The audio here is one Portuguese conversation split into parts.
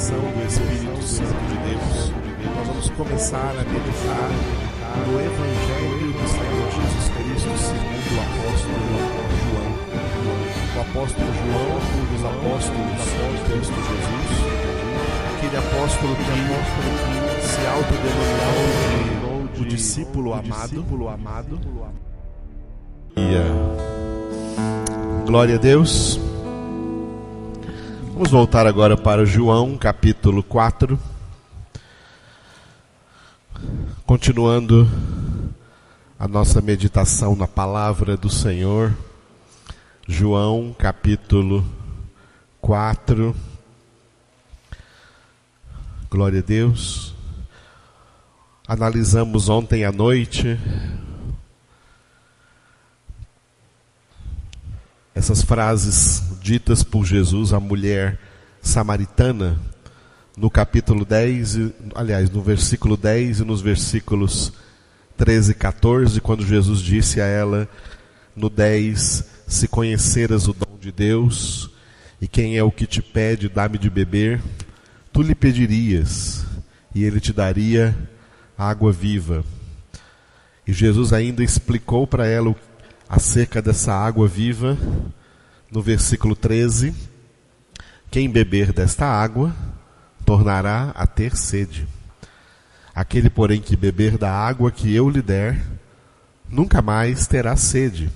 ação do Espírito Santo de Deus. Nós vamos começar a meditar no Evangelho do Senhor Jesus Cristo segundo o apóstolo João. O apóstolo João, um dos apóstolos de Cristo Jesus, aquele apóstolo que se autodenominou de o discípulo amado. Glória a Deus. Vamos voltar agora para João, capítulo 4. Continuando a nossa meditação na palavra do Senhor. João, capítulo 4. Glória a Deus. Analisamos ontem à noite essas frases ditas por Jesus à mulher samaritana, no capítulo 10, no versículo 10 e nos versículos 13 e 14, quando Jesus disse a ela, no 10, se conheceras o dom de Deus, e quem é o que te pede, dá-me de beber, tu lhe pedirias, e ele te daria água viva. E Jesus ainda explicou para ela acerca dessa água viva, no versículo 13, quem beber desta água, tornará a ter sede. Aquele, porém, que beber da água que eu lhe der, nunca mais terá sede.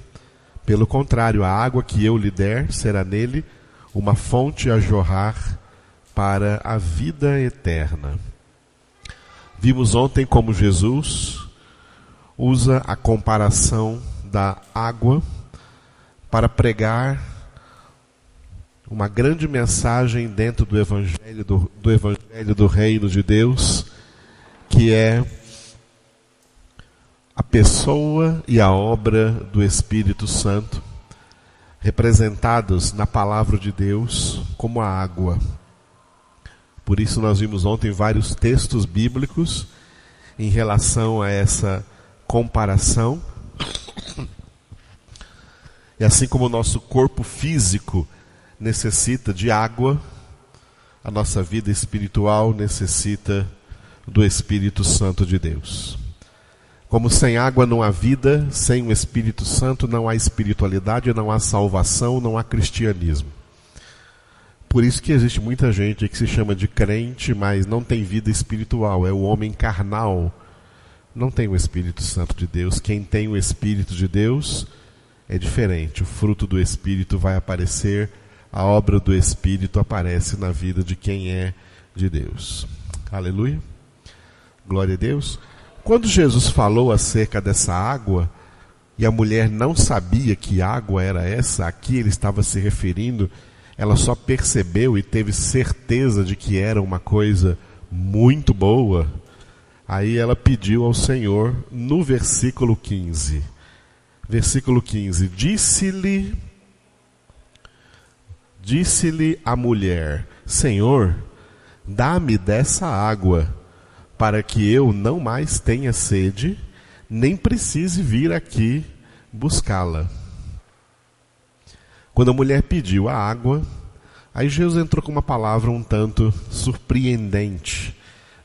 Pelo contrário, a água que eu lhe der será nele uma fonte a jorrar para a vida eterna. Vimos ontem como Jesus usa a comparação da água para pregar uma grande mensagem dentro do Evangelho do Reino de Deus, que é a pessoa e a obra do Espírito Santo, representados na palavra de Deus como a água. Por isso nós vimos ontem vários textos bíblicos em relação a essa comparação. E assim como o nosso corpo físico necessita de água, a nossa vida espiritual necessita do Espírito Santo de Deus. Como sem água não há vida, sem o Espírito Santo não há espiritualidade, não há salvação, não há cristianismo. Por isso que existe muita gente que se chama de crente, mas não tem vida espiritual, é o homem carnal, não tem o Espírito Santo de Deus. Quem tem o Espírito de Deus é diferente, o fruto do Espírito vai aparecer, a obra do Espírito aparece na vida de quem é de Deus. Aleluia. Glória a Deus. Quando Jesus falou acerca dessa água, e a mulher não sabia que água era essa, aqui ele estava se referindo, ela só percebeu e teve certeza de que era uma coisa muito boa, aí ela pediu ao Senhor, no versículo 15, disse-lhe a mulher, Senhor, dá-me dessa água, para que eu não mais tenha sede, nem precise vir aqui buscá-la. Quando a mulher pediu a água, aí Jesus entrou com uma palavra um tanto surpreendente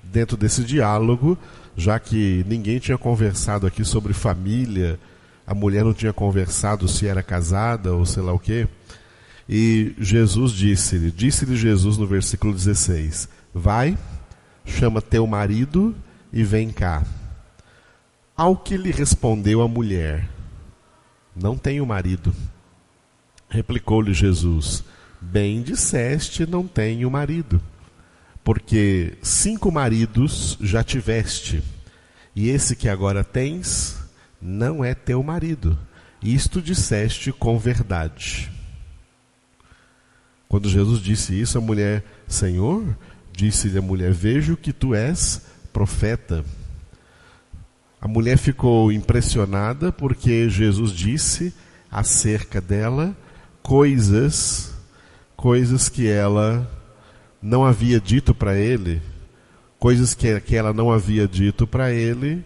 dentro desse diálogo, já que ninguém tinha conversado aqui sobre família, a mulher não tinha conversado se era casada ou sei lá o quê. E Jesus disse-lhe Jesus no versículo 16, vai, chama teu marido e vem cá. Ao que lhe respondeu a mulher, não tenho marido. Replicou-lhe Jesus, bem disseste, não tenho marido, porque 5 maridos já tiveste, e esse que agora tens não é teu marido. Isto disseste com verdade. Quando Jesus disse isso, a mulher, Senhor, disse-lhe a mulher, vejo que tu és profeta. A mulher ficou impressionada porque Jesus disse acerca dela coisas que ela não havia dito para ele, coisas que ela não havia dito para ele,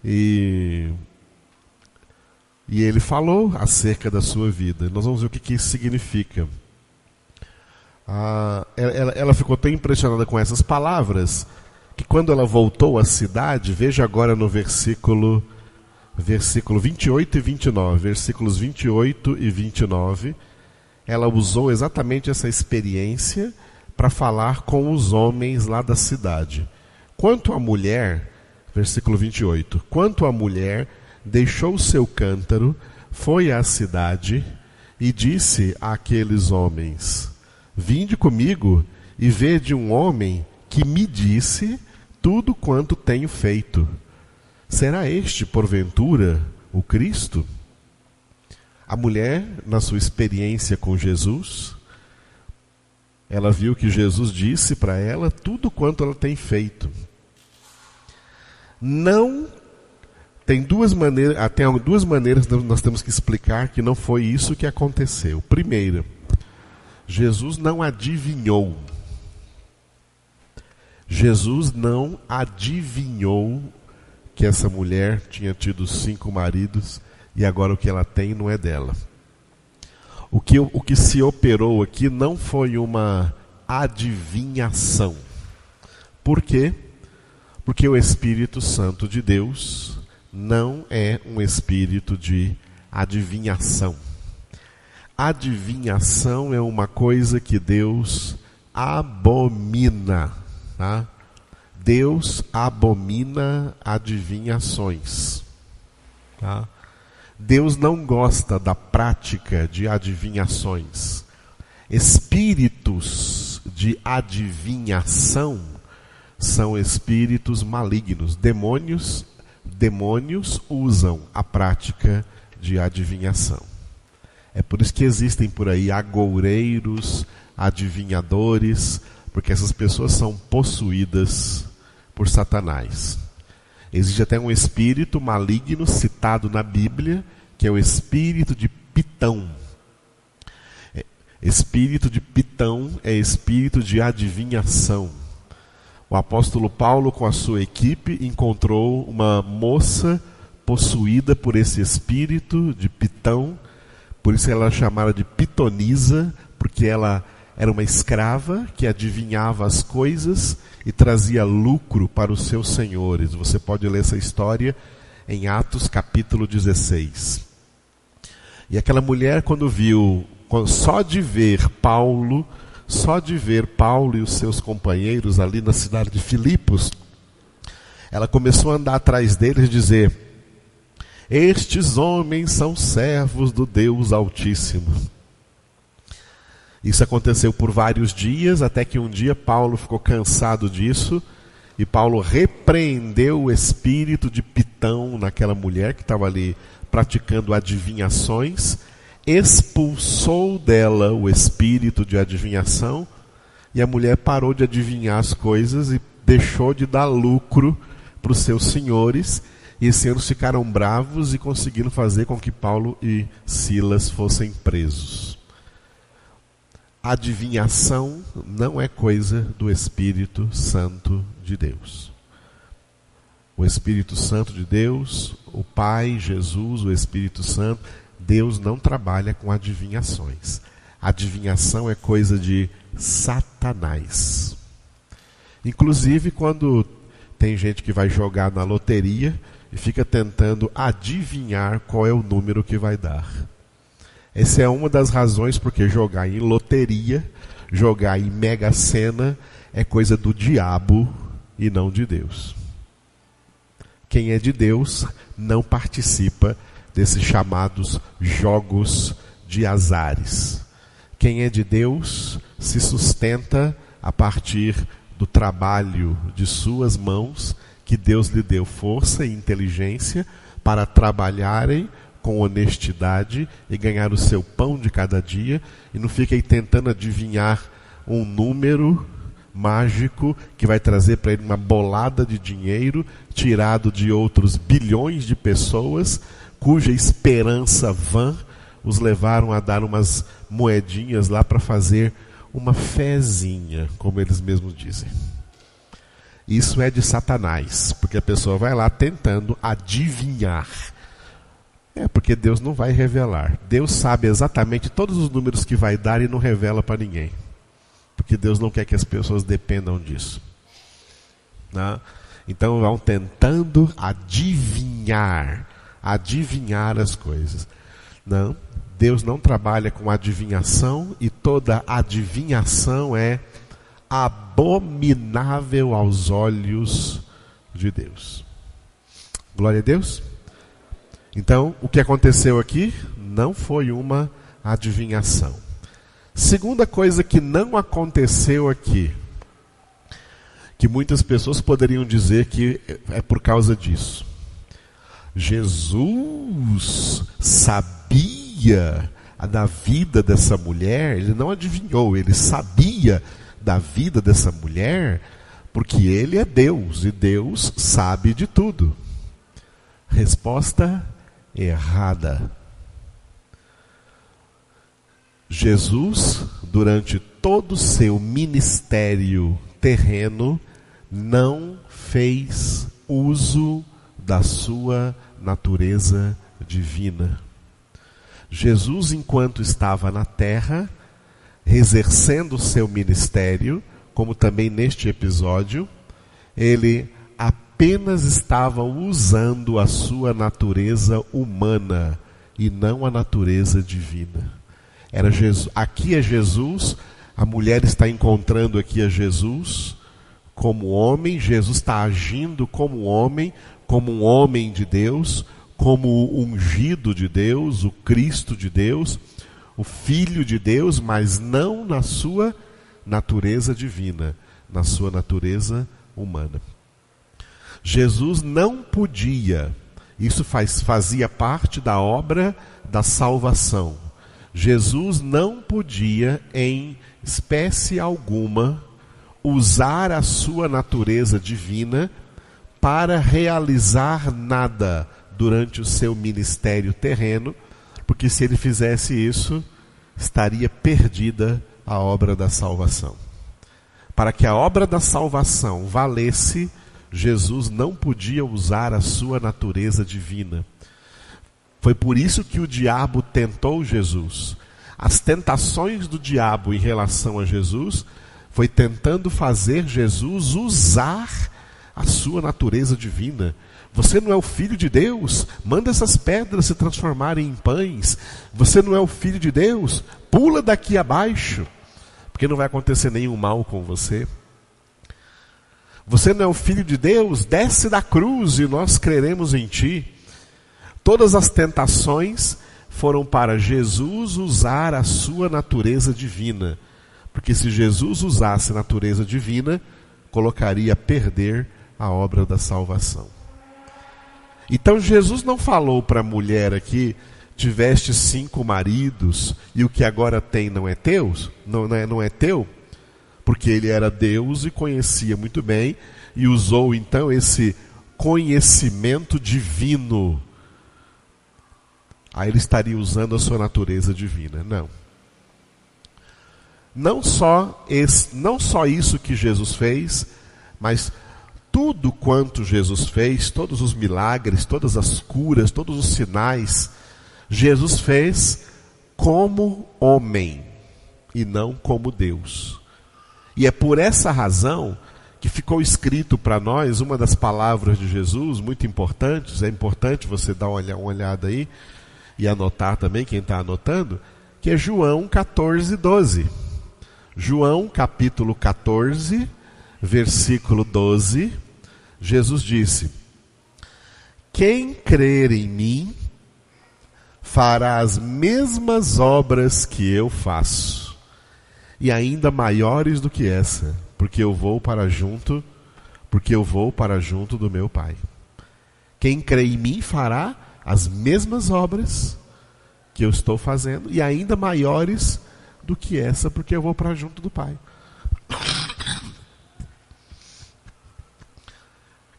e ele falou acerca da sua vida. Nós vamos ver o que isso significa. ela ficou tão impressionada com essas palavras que quando ela voltou à cidade, veja agora no versículo 28 e 29, versículos 28 e 29, ela usou exatamente essa experiência para falar com os homens lá da cidade. Quanto à mulher, versículo 28, quanto à mulher, deixou seu cântaro, foi à cidade e disse àqueles homens: vinde comigo e vede um homem que me disse tudo quanto tenho feito. Será este, porventura, o Cristo? A mulher, na sua experiência com Jesus, ela viu que Jesus disse para ela tudo quanto ela tem feito. Não, tem duas maneiras que nós temos que explicar que não foi isso que aconteceu. Primeiro, Jesus não adivinhou. Jesus não adivinhou que essa mulher tinha tido 5 maridos e agora o que ela tem não é dela. O que se operou aqui não foi uma adivinhação. Por quê? Porque o Espírito Santo de Deus não é um espírito de adivinhação. Adivinhação é uma coisa que Deus abomina. Tá? Deus abomina adivinhações. Tá? Deus não gosta da prática de adivinhações. Espíritos de adivinhação são espíritos malignos. Demônios usam a prática de adivinhação. É por isso que existem por aí agoureiros, adivinhadores, porque essas pessoas são possuídas por Satanás. Existe até um espírito maligno citado na Bíblia, que é o espírito de Pitão. Espírito de Pitão é espírito de adivinhação. O apóstolo Paulo, com a sua equipe, encontrou uma moça possuída por esse espírito de Pitão. Por isso ela é chamada de pitonisa, porque ela era uma escrava que adivinhava as coisas e trazia lucro para os seus senhores. Você pode ler essa história em Atos capítulo 16. E aquela mulher, quando viu, só de ver Paulo e os seus companheiros ali na cidade de Filipos, ela começou a andar atrás deles e dizer: estes homens são servos do Deus Altíssimo. Isso aconteceu por vários dias, até que um dia Paulo ficou cansado disso, e Paulo repreendeu o espírito de Pitão naquela mulher que estava ali praticando adivinhações, expulsou dela o espírito de adivinhação, e a mulher parou de adivinhar as coisas e deixou de dar lucro para os seus senhores, e esses senhores ficaram bravos e conseguiram fazer com que Paulo e Silas fossem presos. Adivinhação não é coisa do Espírito Santo de Deus. O Espírito Santo de Deus, o Pai, Jesus, o Espírito Santo, Deus não trabalha com adivinhações. Adivinhação é coisa de Satanás. Inclusive, quando tem gente que vai jogar na loteria e fica tentando adivinhar qual é o número que vai dar. Essa é uma das razões porque jogar em loteria, jogar em Mega Sena, é coisa do diabo e não de Deus. Quem é de Deus não participa desses chamados jogos de azares. Quem é de Deus se sustenta a partir do trabalho de suas mãos, que Deus lhe deu força e inteligência para trabalharem com honestidade e ganhar o seu pão de cada dia, e não fica aí tentando adivinhar um número mágico que vai trazer para ele uma bolada de dinheiro tirado de outros bilhões de pessoas cuja esperança vã os levaram a dar umas moedinhas lá para fazer uma fezinha, como eles mesmos dizem. Isso é de Satanás, porque a pessoa vai lá tentando adivinhar. Porque Deus não vai revelar. Deus sabe exatamente todos os números que vai dar e não revela para ninguém. porque Deus não quer que as pessoas dependam disso. Né? Então vão tentando adivinhar as coisas. Não, Deus não trabalha com adivinhação, e toda adivinhação é abominável aos olhos de Deus. Glória a Deus. Então, o que aconteceu aqui não foi uma adivinhação. Segunda coisa que não aconteceu aqui, que muitas pessoas poderiam dizer que é por causa disso. Jesus sabia da vida dessa mulher, ele não adivinhou, ele sabia da vida dessa mulher, porque ele é Deus, e Deus sabe de tudo. Resposta errada. Jesus, durante todo o seu ministério terreno, não fez uso da sua natureza divina. Jesus, enquanto estava na terra, exercendo o seu ministério, como também neste episódio, ele apenas estava usando a sua natureza humana e não a natureza divina. Era Jesus, aqui é Jesus, a mulher está encontrando aqui a Jesus como homem, Jesus está agindo como um homem de Deus, como o ungido de Deus, o Cristo de Deus, o Filho de Deus, mas não na sua natureza divina, na sua natureza humana. Jesus não podia, isso fazia parte da obra da salvação. Jesus não podia, em espécie alguma, usar a sua natureza divina para realizar nada durante o seu ministério terreno, porque se ele fizesse isso, estaria perdida a obra da salvação. Para que a obra da salvação valesse, Jesus não podia usar a sua natureza divina. Foi por isso que o diabo tentou Jesus. As tentações do diabo em relação a Jesus foi tentando fazer Jesus usar a sua natureza divina. Você não é o Filho de Deus? Manda essas pedras se transformarem em pães. Você não é o Filho de Deus? Pula daqui abaixo, porque não vai acontecer nenhum mal com você. Você não é o Filho de Deus? Desce da cruz e nós creremos em ti. Todas as tentações foram para Jesus usar a sua natureza divina. Porque se Jesus usasse a natureza divina, colocaria a perder a obra da salvação. Então Jesus não falou para a mulher aqui, tiveste 5 maridos e o que agora tem não é teu? Não é teu? Porque ele era Deus e conhecia muito bem e usou então esse conhecimento divino. Aí ele estaria usando a sua natureza divina. Não. Não só isso que Jesus fez, mas tudo quanto Jesus fez, todos os milagres, todas as curas, todos os sinais, Jesus fez como homem e não como Deus. E é por essa razão que ficou escrito para nós uma das palavras de Jesus, muito importantes, é importante você dar uma olhada aí, e anotar também, quem está anotando, que é João 14:12. João capítulo 14, versículo 12, Jesus disse: quem crer em mim, fará as mesmas obras que eu faço, e ainda maiores do que essa, porque eu vou para junto do meu Pai. Quem crê em mim fará as mesmas obras que eu estou fazendo, e ainda maiores do que essa, porque eu vou para junto do Pai.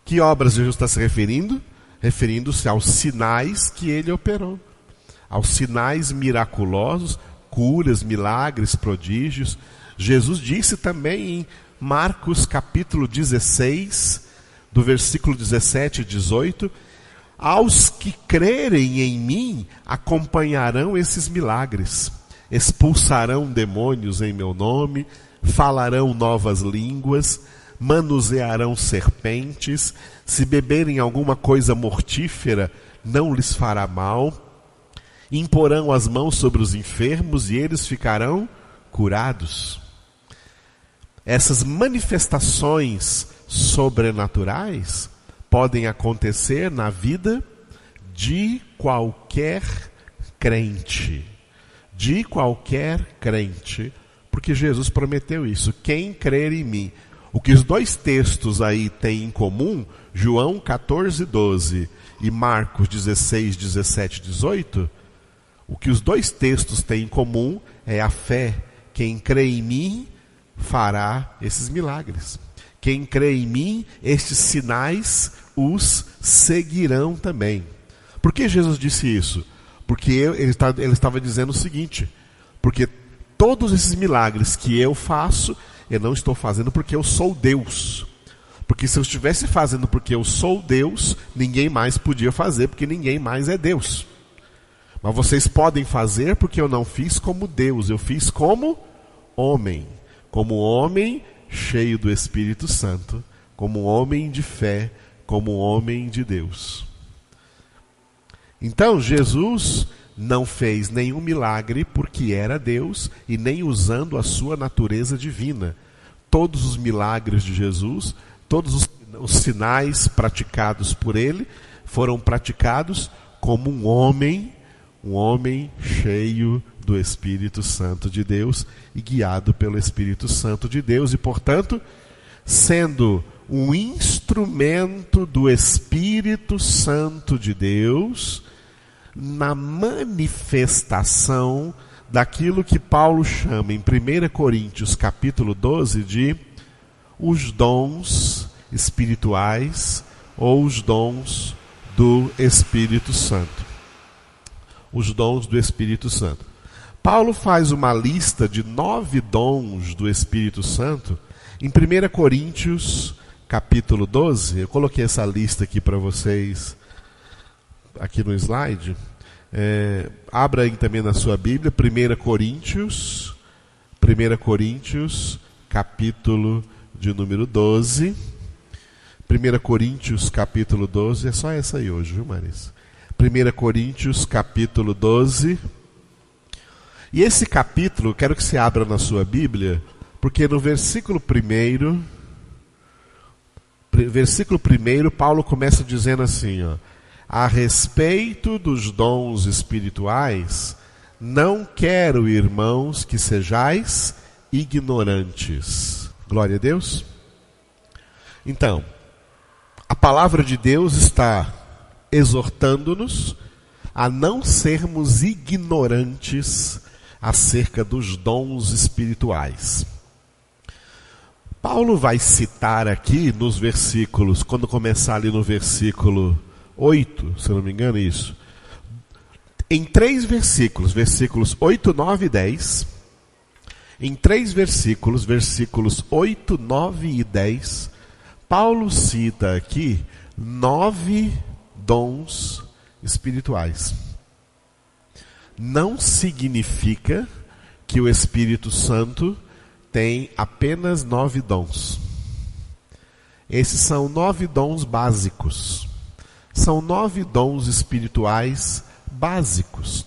Que obras Jesus está se referindo? Referindo-se aos sinais que ele operou. Aos sinais miraculosos, curas, milagres, prodígios. Jesus disse também em Marcos capítulo 16, do versículo 17 e 18, aos que crerem em mim acompanharão esses milagres. Expulsarão demônios em meu nome, falarão novas línguas, manusearão serpentes, se beberem alguma coisa mortífera, não lhes fará mal, imporão as mãos sobre os enfermos e eles ficarão curados. Essas manifestações sobrenaturais podem acontecer na vida de qualquer crente. De qualquer crente. Porque Jesus prometeu isso. Quem crer em mim. O que os dois textos aí têm em comum, João 14, 12 e Marcos 16, 17, 18, o que os dois textos têm em comum é a fé. Quem crê em mim fará esses milagres. Quem crê em mim, estes sinais os seguirão também. Por que Jesus disse isso? Porque ele estava dizendo o seguinte: porque todos esses milagres que eu faço, eu não estou fazendo porque eu sou Deus. Porque se eu estivesse fazendo porque eu sou Deus, ninguém mais podia fazer, porque ninguém mais é Deus. Mas vocês podem fazer porque eu não fiz como Deus, eu fiz como homem. Como homem cheio do Espírito Santo, como homem de fé, como homem de Deus. Então Jesus não fez nenhum milagre porque era Deus e nem usando a sua natureza divina. Todos os milagres de Jesus, todos os sinais praticados por ele, foram praticados como um homem cheio do Espírito Santo de Deus e guiado pelo Espírito Santo de Deus e, portanto, sendo um instrumento do Espírito Santo de Deus na manifestação daquilo que Paulo chama em 1 Coríntios capítulo 12 de os dons espirituais ou os dons do Espírito Santo. Os dons do Espírito Santo. Paulo faz uma lista de 9 dons do Espírito Santo em 1 Coríntios capítulo 12. Eu coloquei essa lista aqui para vocês aqui no slide. Abra aí também na sua Bíblia 1 Coríntios capítulo de número 12. 1 Coríntios capítulo 12, é só essa aí hoje, viu, Marisa? 1 Coríntios capítulo 12. E esse capítulo, eu quero que você abra na sua Bíblia, porque no versículo 1, Paulo começa dizendo assim, ó: a respeito dos dons espirituais, não quero, irmãos, que sejais ignorantes. Glória a Deus. Então, a palavra de Deus está exortando-nos a não sermos ignorantes acerca dos dons espirituais. Paulo vai citar aqui nos versículos, quando começar ali no versículo 8, se eu não me engano, isso. Em 3 versículos, versículos 8, 9 e 10. Em 3 versículos, versículos 8, 9 e 10, Paulo cita aqui 9 dons espirituais. Não significa que o Espírito Santo tem apenas 9 dons. Esses são 9 dons básicos. São 9 dons espirituais básicos.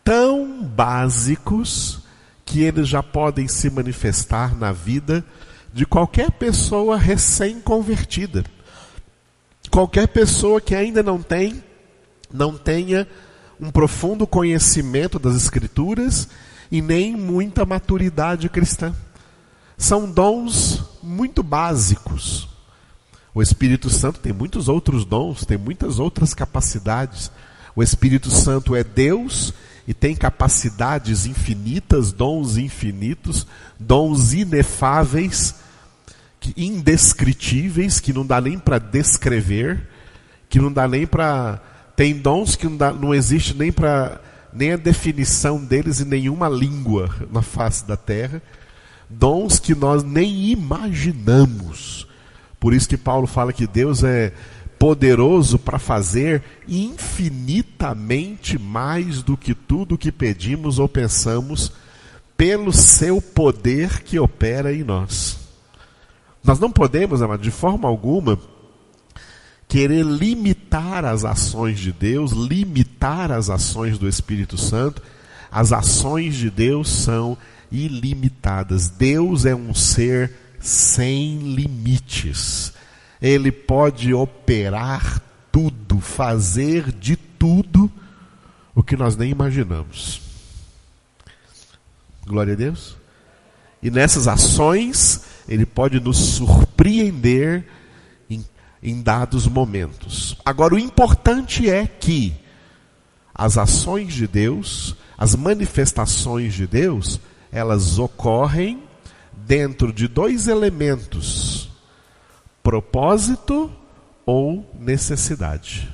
Tão básicos que eles já podem se manifestar na vida de qualquer pessoa recém-convertida. Qualquer pessoa que ainda não tenha um profundo conhecimento das Escrituras e nem muita maturidade cristã. São dons muito básicos. O Espírito Santo tem muitos outros dons, tem muitas outras capacidades. O Espírito Santo é Deus e tem capacidades infinitas, dons infinitos, dons inefáveis, indescritíveis, que não dá nem para descrever, que não dá nem para... Tem dons que não existe nem a definição deles em nenhuma língua na face da terra. Dons que nós nem imaginamos. Por isso que Paulo fala que Deus é poderoso para fazer infinitamente mais do que tudo que pedimos ou pensamos, pelo seu poder que opera em nós. Nós não podemos, amado, de forma alguma, querer limitar as ações de Deus, limitar as ações do Espírito Santo. As ações de Deus são ilimitadas. Deus é um ser sem limites. Ele pode operar tudo, fazer de tudo o que nós nem imaginamos. Glória a Deus. E nessas ações, Ele pode nos surpreender em dados momentos. Agora, o importante é que as ações de Deus, as manifestações de Deus, elas ocorrem dentro de dois elementos: propósito ou necessidade.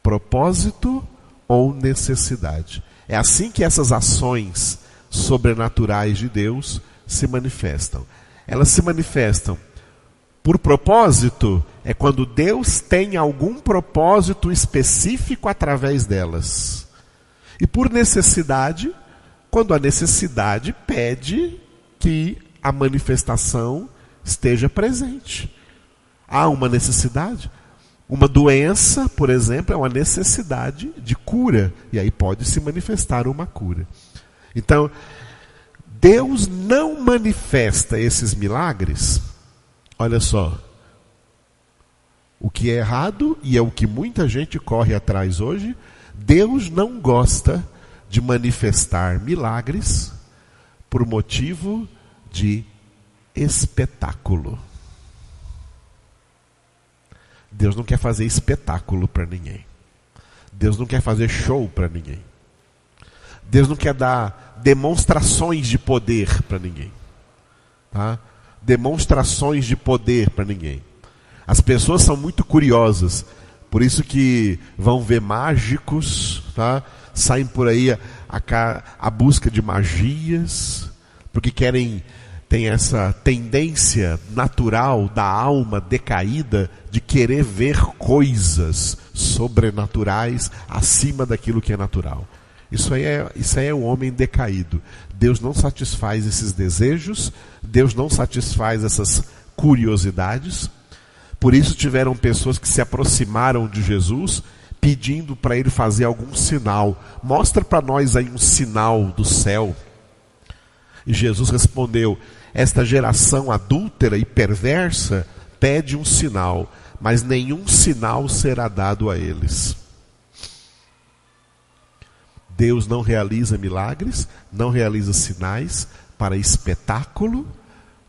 Propósito ou necessidade. É assim que essas ações sobrenaturais de Deus se manifestam. Elas se manifestam por propósito, é quando Deus tem algum propósito específico através delas. E por necessidade, quando a necessidade pede que a manifestação esteja presente. Há uma necessidade. Uma doença, por exemplo, é uma necessidade de cura. E aí pode se manifestar uma cura. Então, Deus não manifesta esses milagres. Olha só. O que é errado, e é o que muita gente corre atrás hoje, Deus não gosta de manifestar milagres por motivo de espetáculo. Deus não quer fazer espetáculo para ninguém. Deus não quer fazer show para ninguém. Deus não quer dar demonstrações de poder para ninguém. Tá? Demonstrações de poder para ninguém. As pessoas são muito curiosas, por isso que vão ver mágicos, tá? Saem por aí a busca de magias, porque tem essa tendência natural da alma decaída de querer ver coisas sobrenaturais acima daquilo que é natural. Isso aí é o homem decaído. Deus não satisfaz esses desejos, Deus não satisfaz essas curiosidades. Por isso tiveram pessoas que se aproximaram de Jesus pedindo para ele fazer algum sinal. Mostra para nós aí um sinal do céu. E Jesus respondeu: esta geração adúltera e perversa pede um sinal, mas nenhum sinal será dado a eles. Deus não realiza milagres, não realiza sinais para espetáculo,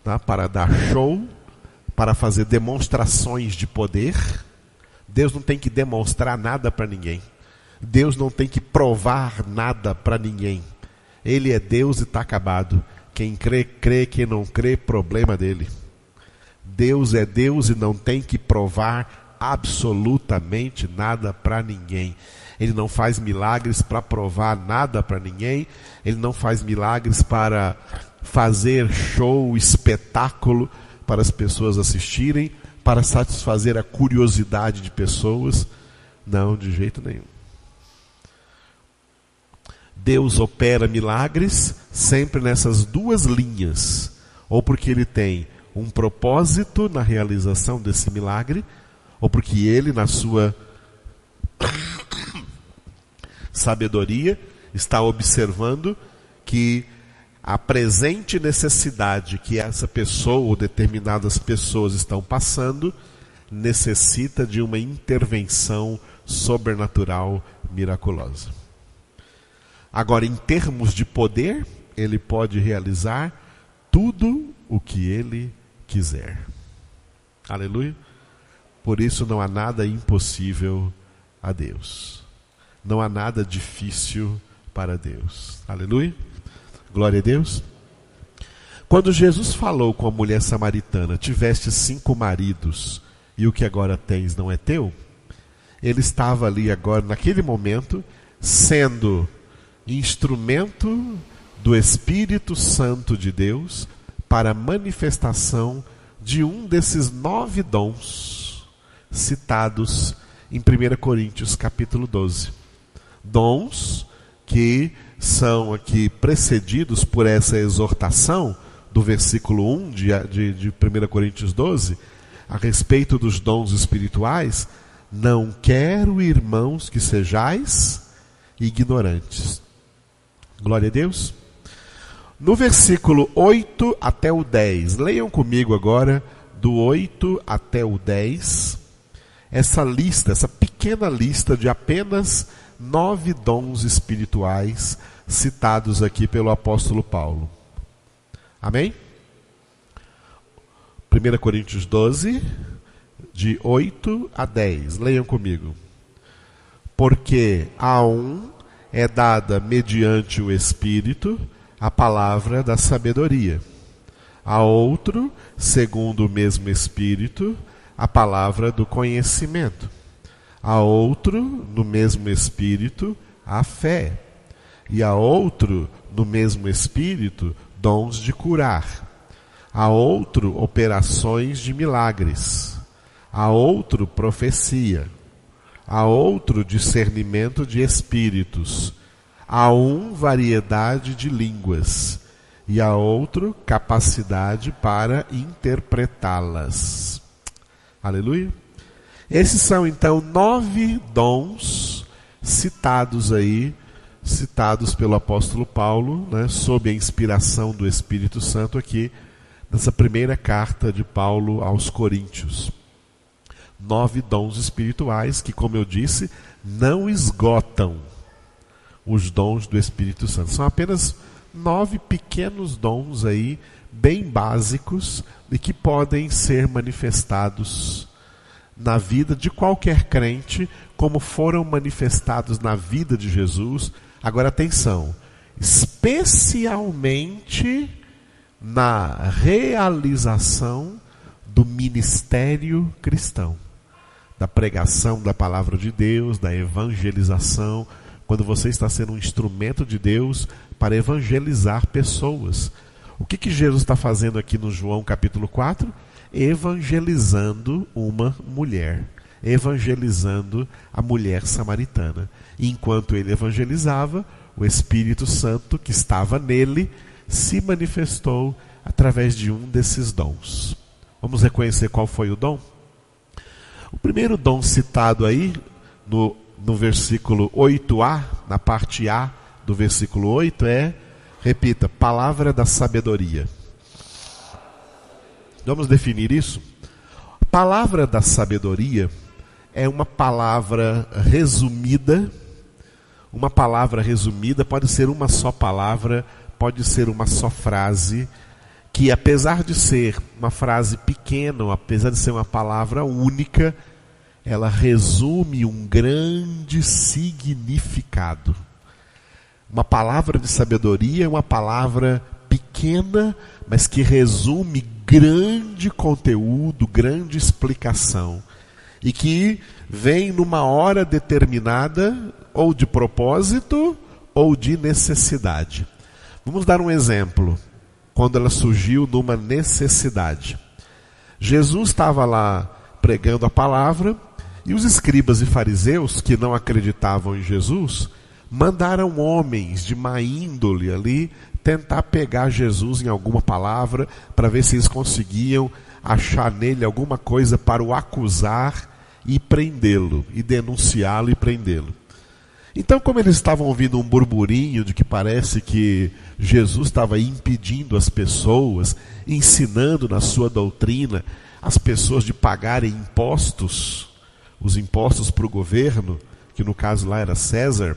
tá? Para dar show, para fazer demonstrações de poder. Deus não tem que demonstrar nada para ninguém. Deus não tem que provar nada para ninguém. Ele é Deus e está acabado. Quem crê, crê. Quem não crê, problema dele. Deus é Deus e não tem que provar absolutamente nada para ninguém. Ele não faz milagres para provar nada para ninguém. Ele não faz milagres para fazer show, espetáculo para as pessoas assistirem, para satisfazer a curiosidade de pessoas. Não, de jeito nenhum. Deus opera milagres sempre nessas duas linhas. Ou porque Ele tem um propósito na realização desse milagre, ou porque Ele, na sua sabedoria, está observando que a presente necessidade que essa pessoa ou determinadas pessoas estão passando necessita de uma intervenção sobrenatural miraculosa. Agora, em termos de poder, ele pode realizar tudo o que ele quiser. Aleluia. Por isso não há nada impossível a Deus. Não há nada difícil para Deus. Aleluia. Glória a Deus. Quando Jesus falou com a mulher samaritana: tiveste 5 maridos e o que agora tens não é teu? Ele estava ali agora, naquele momento, sendo instrumento do Espírito Santo de Deus para a manifestação de um desses 9 dons citados em 1 Coríntios capítulo 12. Dons que são aqui precedidos por essa exortação do versículo 1 de 1 Coríntios 12, a respeito dos dons espirituais. Não quero, irmãos, que sejais ignorantes. Glória a Deus. No versículo 8 até o 10, leiam comigo agora, do 8 até o 10, essa lista, essa pequena lista de apenas 9 dons espirituais citados aqui pelo apóstolo Paulo. Amém? 1 Coríntios 12, de 8 a 10. Leiam comigo. Porque a um é dada mediante o Espírito a palavra da sabedoria. A outro, segundo o mesmo Espírito, a palavra do conhecimento. A outro, no mesmo Espírito, a fé. E a outro, no mesmo Espírito, dons de curar. A outro, operações de milagres. A outro, profecia. A outro, discernimento de espíritos. A um, variedade de línguas. E a outro, capacidade para interpretá-las. Aleluia. Esses são então 9 dons citados aí, citados pelo apóstolo Paulo, né, sob a inspiração do Espírito Santo aqui, nessa primeira carta de Paulo aos Coríntios. 9 dons espirituais que, como eu disse, não esgotam os dons do Espírito Santo. São apenas 9 pequenos dons aí, bem básicos, e que podem ser manifestados na vida de qualquer crente, como foram manifestados na vida de Jesus. Agora atenção, especialmente na realização do ministério cristão, da pregação da palavra de Deus, da evangelização, quando você está sendo um instrumento de Deus para evangelizar pessoas. O que Jesus está fazendo aqui no João capítulo 4? Evangelizando uma mulher, evangelizando a mulher samaritana. E enquanto ele evangelizava, o Espírito Santo que estava nele se manifestou através de um desses dons. Vamos reconhecer qual foi o dom? O primeiro dom citado aí, no versículo 8a, na parte A do versículo 8 repita, palavra da sabedoria. Vamos definir isso? Palavra da sabedoria é uma palavra resumida. Uma palavra resumida pode ser uma só palavra, pode ser uma só frase, que apesar de ser uma frase pequena, apesar de ser uma palavra única, ela resume um grande significado. Uma palavra de sabedoria é uma palavra pequena, mas que resume grande conteúdo, grande explicação. E que vem numa hora determinada, ou de propósito, ou de necessidade. Vamos dar um exemplo, quando ela surgiu numa necessidade. Jesus estava lá pregando a palavra, e os escribas e fariseus, que não acreditavam em Jesus, mandaram homens de má índole ali tentar pegar Jesus em alguma palavra, para ver se eles conseguiam achar nele alguma coisa para o acusar e prendê-lo, e denunciá-lo e prendê-lo. Então, como eles estavam ouvindo um burburinho de que parece que Jesus estava impedindo as pessoas, ensinando na sua doutrina as pessoas de pagarem impostos, os impostos para o governo, que no caso lá era César.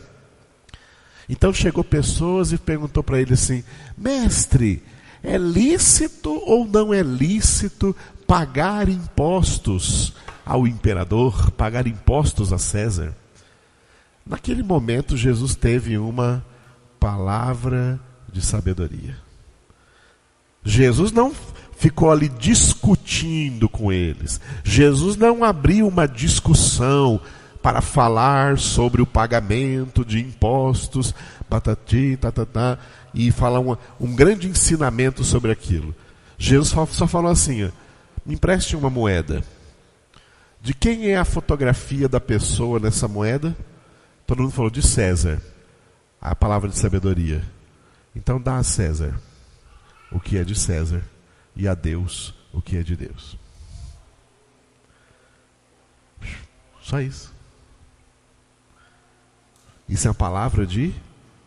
Então chegou pessoas e perguntou para ele assim, mestre, é lícito ou não é lícito pagar impostos ao imperador, pagar impostos a César? Naquele momento Jesus teve uma palavra de sabedoria. Jesus não ficou ali discutindo com eles. Jesus não abriu uma discussão para falar sobre o pagamento de impostos, patati, tatatá, e falar um grande ensinamento sobre aquilo. Jesus só falou assim, me empreste uma moeda. De quem é a fotografia da pessoa nessa moeda? Todo mundo falou de César. a palavra de sabedoria. Então dá a César o que é de César e a Deus o que é de Deus. Só isso. Isso é uma palavra de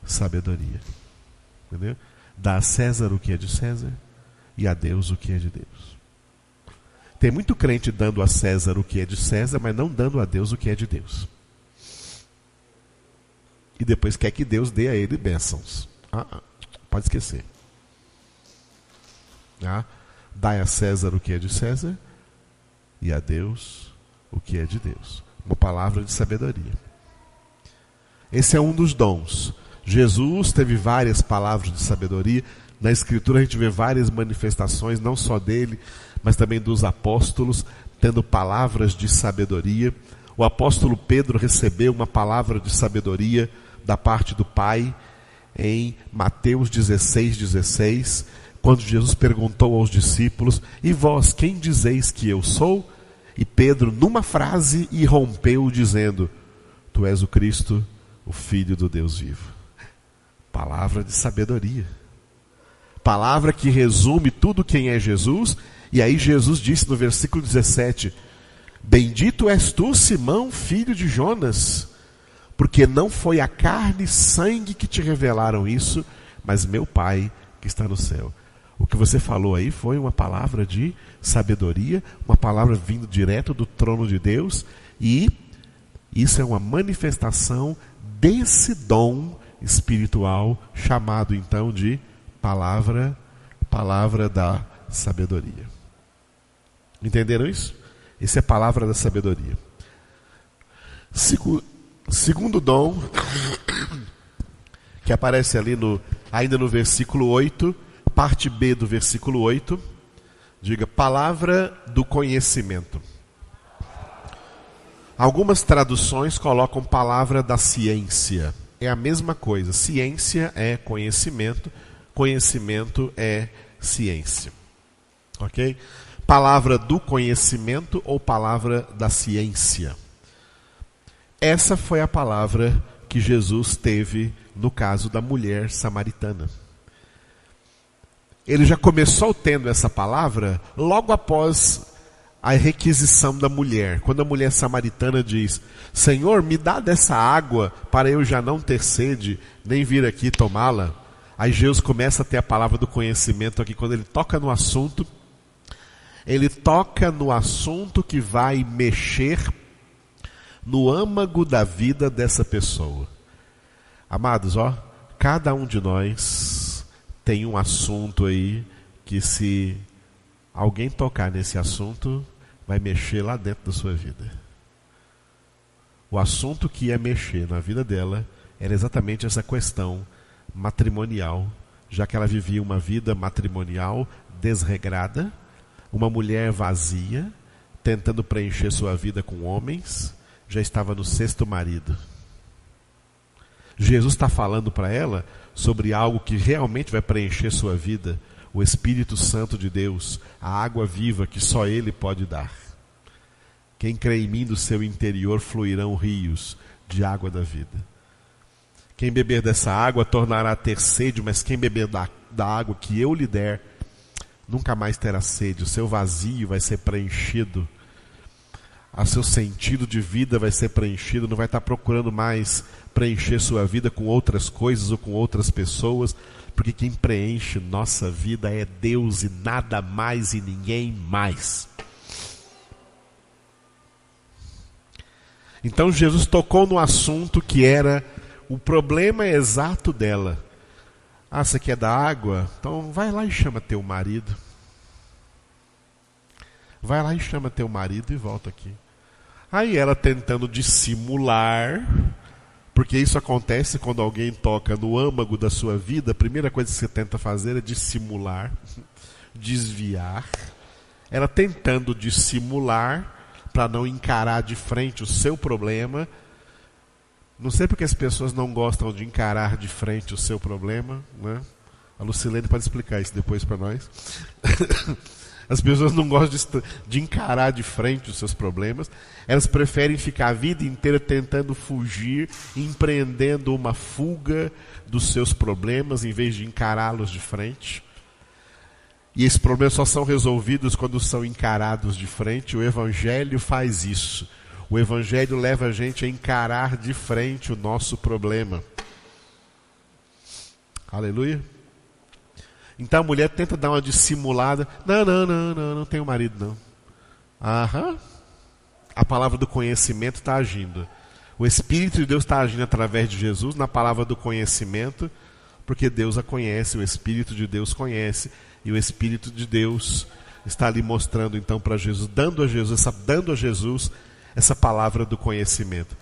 sabedoria. Entendeu? Dá a César o que é de César e a Deus o que é de Deus. Tem muito crente dando a César o que é de César, mas não dando a Deus o que é de Deus. E depois quer que Deus dê a ele bênçãos. Pode esquecer. Dai a César o que é de César e a Deus o que é de Deus. Uma palavra de sabedoria. Esse é um dos dons. Jesus teve várias palavras de sabedoria. Na Escritura a gente vê várias manifestações, não só dele, mas também dos apóstolos, tendo palavras de sabedoria. O apóstolo Pedro recebeu uma palavra de sabedoria da parte do Pai em Mateus 16:16, quando Jesus perguntou aos discípulos: e vós, quem dizeis que eu sou? E Pedro, numa frase, irrompeu dizendo: tu és o Cristo, o Filho do Deus vivo. Palavra de sabedoria. Palavra que resume tudo quem é Jesus. E aí Jesus disse no versículo 17: bendito és tu, Simão, filho de Jonas, porque não foi a carne e sangue que te revelaram isso, mas meu Pai que está no céu. O que você falou aí foi uma palavra de sabedoria, uma palavra vindo direto do trono de Deus, e isso é uma manifestação desse dom espiritual, chamado então de palavra da sabedoria. Entenderam isso? Essa é a palavra da sabedoria. Segundo dom, que aparece ali ainda no versículo 8, parte B do versículo 8, diga, palavra do conhecimento. Algumas traduções colocam palavra da ciência. É a mesma coisa. Ciência é conhecimento, conhecimento é ciência. Ok? Palavra do conhecimento ou palavra da ciência. Essa foi a palavra que Jesus teve no caso da mulher samaritana. Ele já começou tendo essa palavra logo após a requisição da mulher. Quando a mulher samaritana diz: Senhor, me dá dessa água para eu já não ter sede, nem vir aqui tomá-la. Aí Jesus começa a ter a palavra do conhecimento aqui. Quando ele toca no assunto, ele toca no assunto que vai mexer no âmago da vida dessa pessoa. Amados, cada um de nós tem um assunto aí que, se alguém tocar nesse assunto, vai mexer lá dentro da sua vida. O assunto que ia mexer na vida dela era exatamente essa questão matrimonial, já que ela vivia uma vida matrimonial desregrada, uma mulher vazia, tentando preencher sua vida com homens, já estava no 6º marido. Jesus está falando para ela sobre algo que realmente vai preencher sua vida, o Espírito Santo de Deus, a água viva que só Ele pode dar. Quem crê em mim, do seu interior fluirão rios de água da vida. Quem beber dessa água tornará a ter sede, mas quem beber da água que eu lhe der, nunca mais terá sede. O seu vazio vai ser preenchido. O seu sentido de vida vai ser preenchido. Não vai estar procurando mais preencher sua vida com outras coisas ou com outras pessoas, porque quem preenche nossa vida é Deus e nada mais e ninguém mais. Então Jesus tocou no assunto que era o problema exato dela. Você quer da água? Então vai lá e chama teu marido. Vai lá e chama teu marido e volta aqui. Aí ela, tentando dissimular, porque isso acontece quando alguém toca no âmago da sua vida, a primeira coisa que você tenta fazer é dissimular, desviar. Ela tentando dissimular para não encarar de frente o seu problema. Não sei porque as pessoas não gostam de encarar de frente o seu problema, né? A Lucilene pode explicar isso depois para nós. As pessoas não gostam de encarar de frente os seus problemas. Elas preferem ficar a vida inteira tentando fugir, empreendendo uma fuga dos seus problemas, em vez de encará-los de frente. E esses problemas só são resolvidos quando são encarados de frente. O Evangelho faz isso. O Evangelho leva a gente a encarar de frente o nosso problema. Aleluia. Então a mulher tenta dar uma dissimulada. Não tenho marido não. Aham. A palavra do conhecimento está agindo. O Espírito de Deus está agindo através de Jesus na palavra do conhecimento, porque Deus a conhece, o Espírito de Deus conhece, e o Espírito de Deus está ali mostrando então para Jesus, dando a Jesus essa palavra do conhecimento.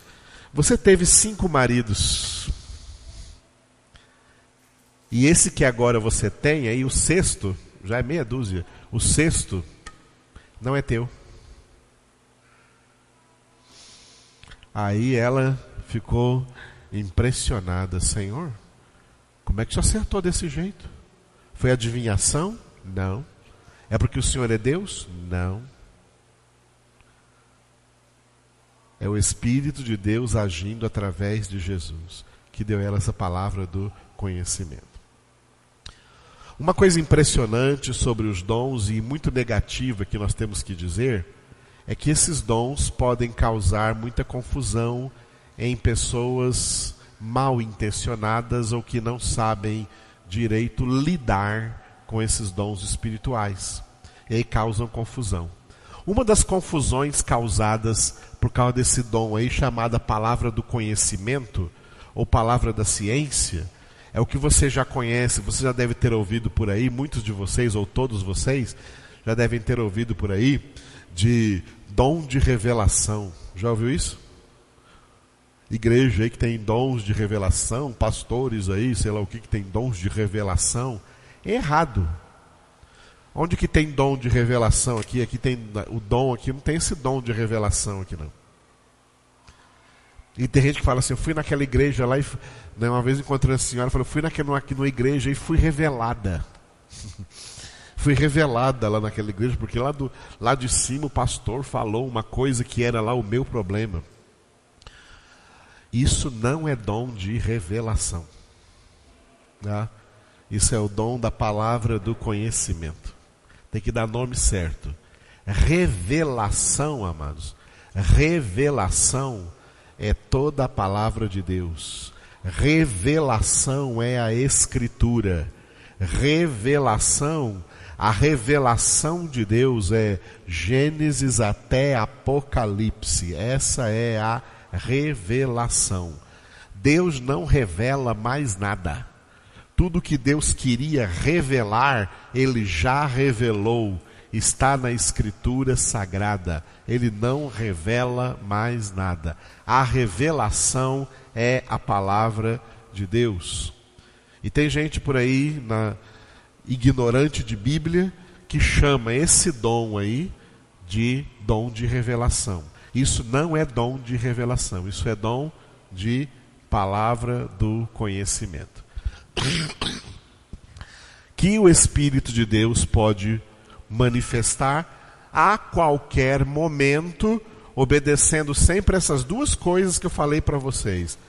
Você teve 5 maridos. E esse que agora você tem, aí o 6º, já é meia dúzia, o 6º não é teu. Aí ela ficou impressionada. Senhor, como é que o senhor acertou desse jeito? Foi adivinhação? Não. É porque o Senhor é Deus? Não. É o Espírito de Deus agindo através de Jesus, que deu a ela essa palavra do conhecimento. Uma coisa impressionante sobre os dons e muito negativa que nós temos que dizer é que esses dons podem causar muita confusão em pessoas mal intencionadas ou que não sabem direito lidar com esses dons espirituais. E aí causam confusão. Uma das confusões causadas por causa desse dom aí, chamada palavra do conhecimento ou palavra da ciência, é o que você já conhece, você já deve ter ouvido por aí, muitos de vocês ou todos vocês já devem ter ouvido por aí, de dom de revelação. Já ouviu isso? Igreja aí que tem dons de revelação, pastores aí, sei lá o que tem dons de revelação. É errado. Onde que tem dom de revelação aqui? Aqui tem o dom, aqui não tem esse dom de revelação aqui não. E tem gente que fala assim, eu fui naquela igreja lá e uma vez encontrei uma senhora, falou, fui aqui numa igreja e fui revelada. Fui revelada lá naquela igreja, porque lá de cima o pastor falou uma coisa que era lá o meu problema. Isso não é dom de revelação. Tá? Isso é o dom da palavra do conhecimento. Tem que dar nome certo. Revelação, amados. Revelação é toda a palavra de Deus. Revelação é a Escritura. Revelação, a revelação de Deus é Gênesis até Apocalipse. Essa é a revelação. Deus não revela mais nada. Tudo que Deus queria revelar, Ele já revelou. Está na Escritura Sagrada. Ele não revela mais nada. A revelação é a palavra de Deus. E tem gente por aí, ignorante de Bíblia, que chama esse dom aí de dom de revelação. Isso não é dom de revelação. Isso é dom de palavra do conhecimento. Que o Espírito de Deus pode manifestar a qualquer momento, obedecendo sempre essas duas coisas que eu falei para vocês.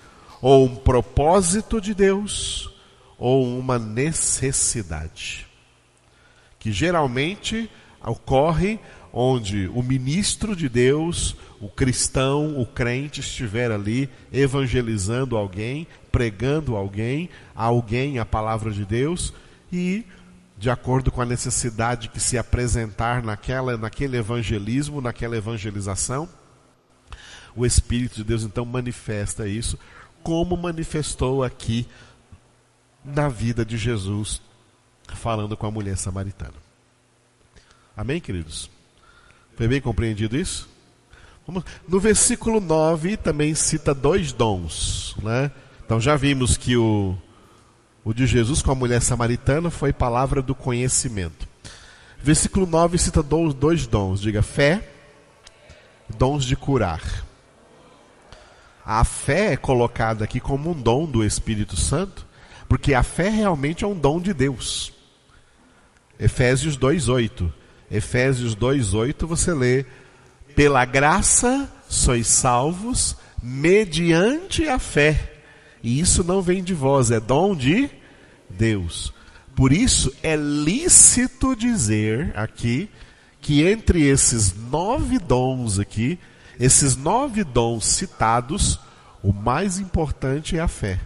Ou um propósito de Deus, ou uma necessidade. Que geralmente ocorre onde o ministro de Deus, o cristão, o crente estiver ali evangelizando alguém, pregando alguém a palavra de Deus e de acordo com a necessidade que se apresentar naquele evangelismo, naquela evangelização, o Espírito de Deus então manifesta isso, como manifestou aqui na vida de Jesus, falando com a mulher samaritana. Amém, queridos? Foi bem compreendido isso? No versículo 9 também cita 2 dons, né? Então já vimos que o de Jesus com a mulher samaritana foi palavra do conhecimento. Versículo 9 cita 2 dons, diga fé, dons de curar. A fé é colocada aqui como um dom do Espírito Santo, porque a fé realmente é um dom de Deus. Efésios 2:8. Efésios 2:8 você lê: pela graça sois salvos mediante a fé. E isso não vem de vós, é dom de Deus. Por isso é lícito dizer aqui que entre esses 9 dons aqui, esses 9 dons citados, o mais importante é a fé.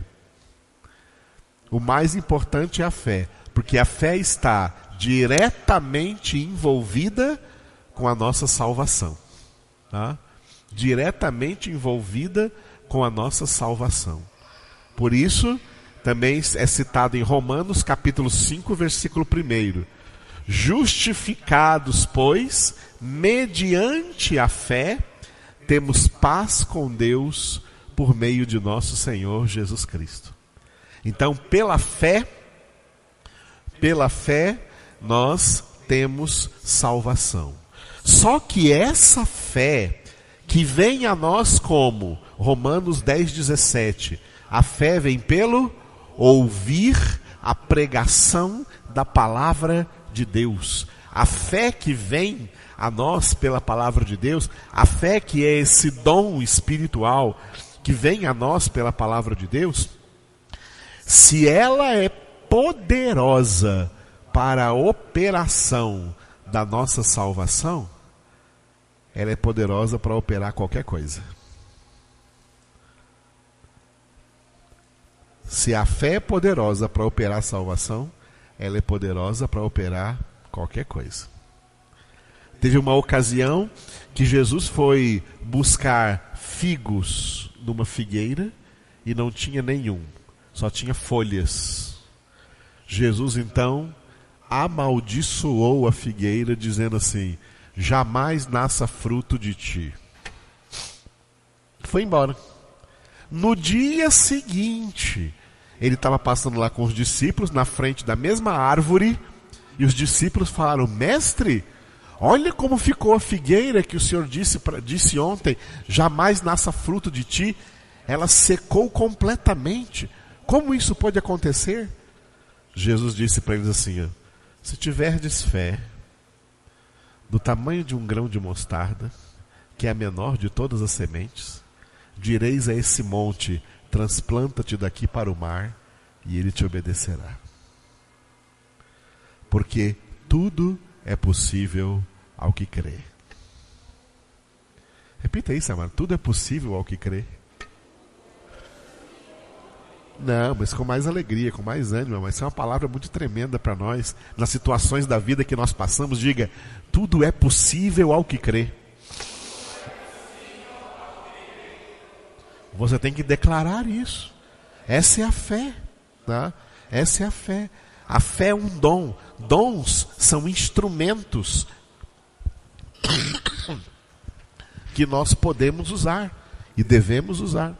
O mais importante é a fé, porque a fé está diretamente envolvida com a nossa salvação. Tá? Diretamente envolvida com a nossa salvação. Por isso, também é citado em Romanos capítulo 5, versículo 1. Justificados, pois, mediante a fé, temos paz com Deus por meio de nosso Senhor Jesus Cristo. Então, pela fé, nós temos salvação. Só que essa fé que vem a nós como Romanos 10:17, a fé vem pelo ouvir a pregação da palavra de Deus. A fé que vem a nós pela palavra de Deus, a fé que é esse dom espiritual que vem a nós pela palavra de Deus, se ela é poderosa para a operação da nossa salvação, ela é poderosa para operar qualquer coisa. Se a fé é poderosa para operar a salvação, ela é poderosa para operar qualquer coisa. Teve uma ocasião que Jesus foi buscar figos numa figueira e não tinha nenhum, só tinha folhas. Jesus então amaldiçoou a figueira, dizendo assim: jamais nasça fruto de ti. Foi embora. No dia seguinte, ele estava passando lá com os discípulos, na frente da mesma árvore, e os discípulos falaram: mestre, olha como ficou a figueira que o Senhor disse ontem, jamais nasça fruto de ti. Ela secou completamente. Como isso pode acontecer? Jesus disse para eles assim: se tiverdes fé do tamanho de um grão de mostarda, que é a menor de todas as sementes, direis a esse monte: transplanta-te daqui para o mar, e ele te obedecerá. Porque tudo é possível ao que crê. Repita isso, amado. Tudo é possível ao que crê. Não, mas com mais alegria, com mais ânimo. Mas isso é uma palavra muito tremenda para nós. Nas situações da vida que nós passamos, diga: tudo é possível ao que crê. Você tem que declarar isso. Essa é a fé. Tá? Essa é a fé. A fé é um dom. Dons são instrumentos que nós podemos usar e devemos usar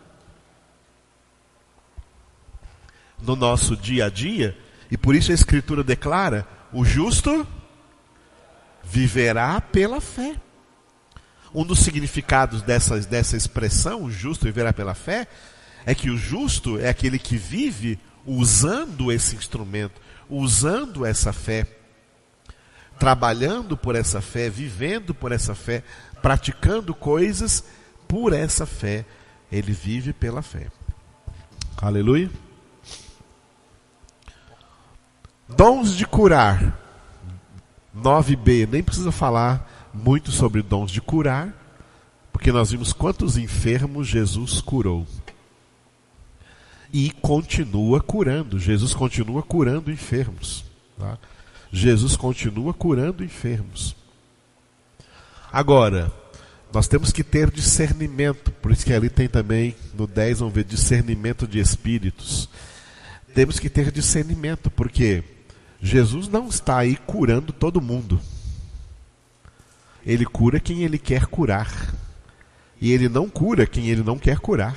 no nosso dia a dia. E por isso a Escritura declara: o justo viverá pela fé. Um dos significados dessa expressão, o justo viverá pela fé, é que o justo é aquele que vive usando esse instrumento, usando essa fé, trabalhando por essa fé, vivendo por essa fé, praticando coisas por essa fé. Ele vive pela fé. Aleluia. Dons de curar. 9b, nem precisa falar muito sobre dons de curar, porque nós vimos quantos enfermos Jesus curou. E continua curando. Jesus continua curando enfermos. Tá? Jesus continua curando enfermos. Agora, nós temos que ter discernimento. Por isso que ali tem também, no 10, vamos ver, discernimento de espíritos. Temos que ter discernimento, porque Jesus não está aí curando todo mundo. Ele cura quem ele quer curar. E ele não cura quem ele não quer curar.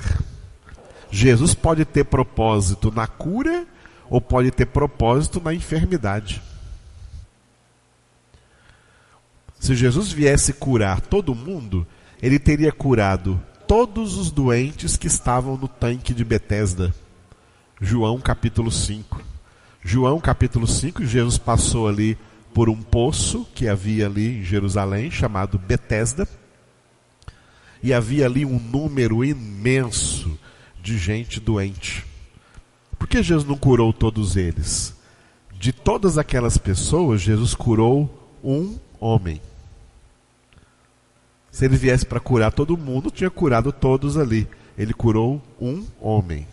Jesus pode ter propósito na cura ou pode ter propósito na enfermidade. Se Jesus viesse curar todo mundo, ele teria curado todos os doentes que estavam no tanque de Betesda. João capítulo 5. João capítulo 5, Jesus passou ali por um poço que havia ali em Jerusalém, chamado Betesda, e havia ali um número imenso de gente doente. Por que Jesus não curou todos eles? De todas aquelas pessoas, Jesus curou um homem. Se ele viesse para curar todo mundo, tinha curado todos ali. Ele curou um homem.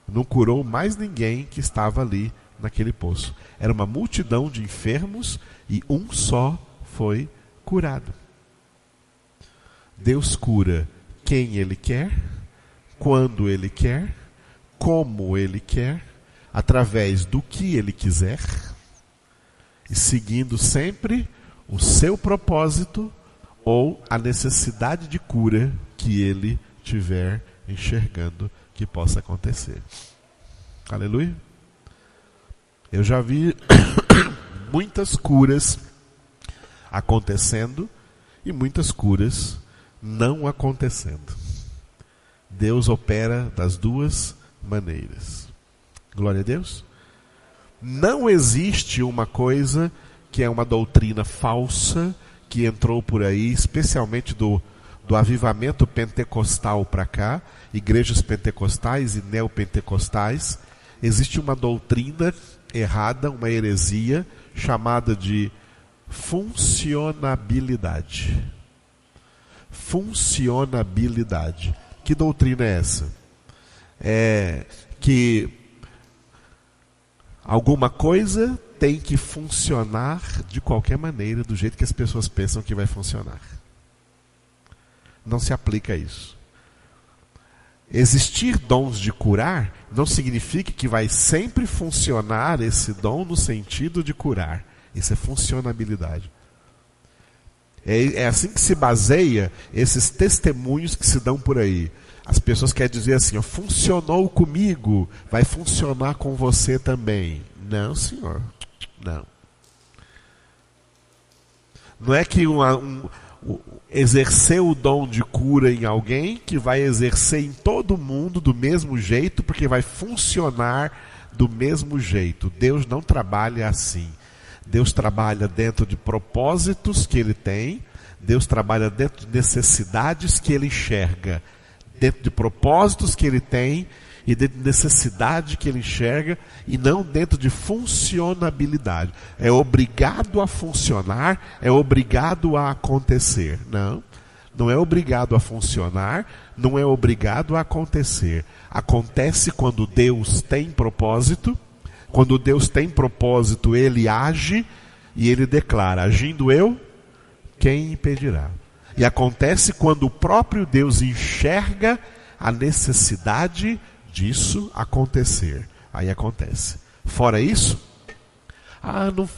Não curou mais ninguém que estava ali naquele poço. Era uma multidão de enfermos e um só foi curado. Deus cura quem Ele quer, quando Ele quer, como Ele quer, através do que Ele quiser, e seguindo sempre o seu propósito ou a necessidade de cura que Ele estiver enxergando que possa acontecer. Aleluia. Eu já vi muitas curas acontecendo e muitas curas não acontecendo. Deus opera das duas maneiras. Glória a Deus. Não existe uma coisa que é uma doutrina falsa que entrou por aí, especialmente do avivamento pentecostal para cá, igrejas pentecostais e neopentecostais. Existe uma doutrina errada, uma heresia, chamada de funcionabilidade. Funcionabilidade. Que doutrina é essa? É que alguma coisa tem que funcionar de qualquer maneira, do jeito que as pessoas pensam que vai funcionar. Não se aplica a isso. Existir dons de curar não significa que vai sempre funcionar esse dom no sentido de curar. Isso é funcionabilidade. É assim que se baseia esses testemunhos que se dão por aí. As pessoas querem dizer assim, ó, funcionou comigo, vai funcionar com você também. Não, senhor. Não. Não é que exercer o dom de cura em alguém que vai exercer em todo mundo do mesmo jeito, porque vai funcionar do mesmo jeito. Deus não trabalha assim. Deus trabalha dentro de propósitos que Ele tem, Deus trabalha dentro de necessidades que Ele enxerga, dentro de propósitos que Ele tem e dentro de necessidade que Ele enxerga, e não dentro de funcionabilidade. É obrigado a funcionar, é obrigado a acontecer. Não, não é obrigado a funcionar, não é obrigado a acontecer. Acontece quando Deus tem propósito. Quando Deus tem propósito, Ele age e Ele declara, agindo eu, quem impedirá? E acontece quando o próprio Deus enxerga a necessidade disso acontecer. Aí acontece. Fora isso, não...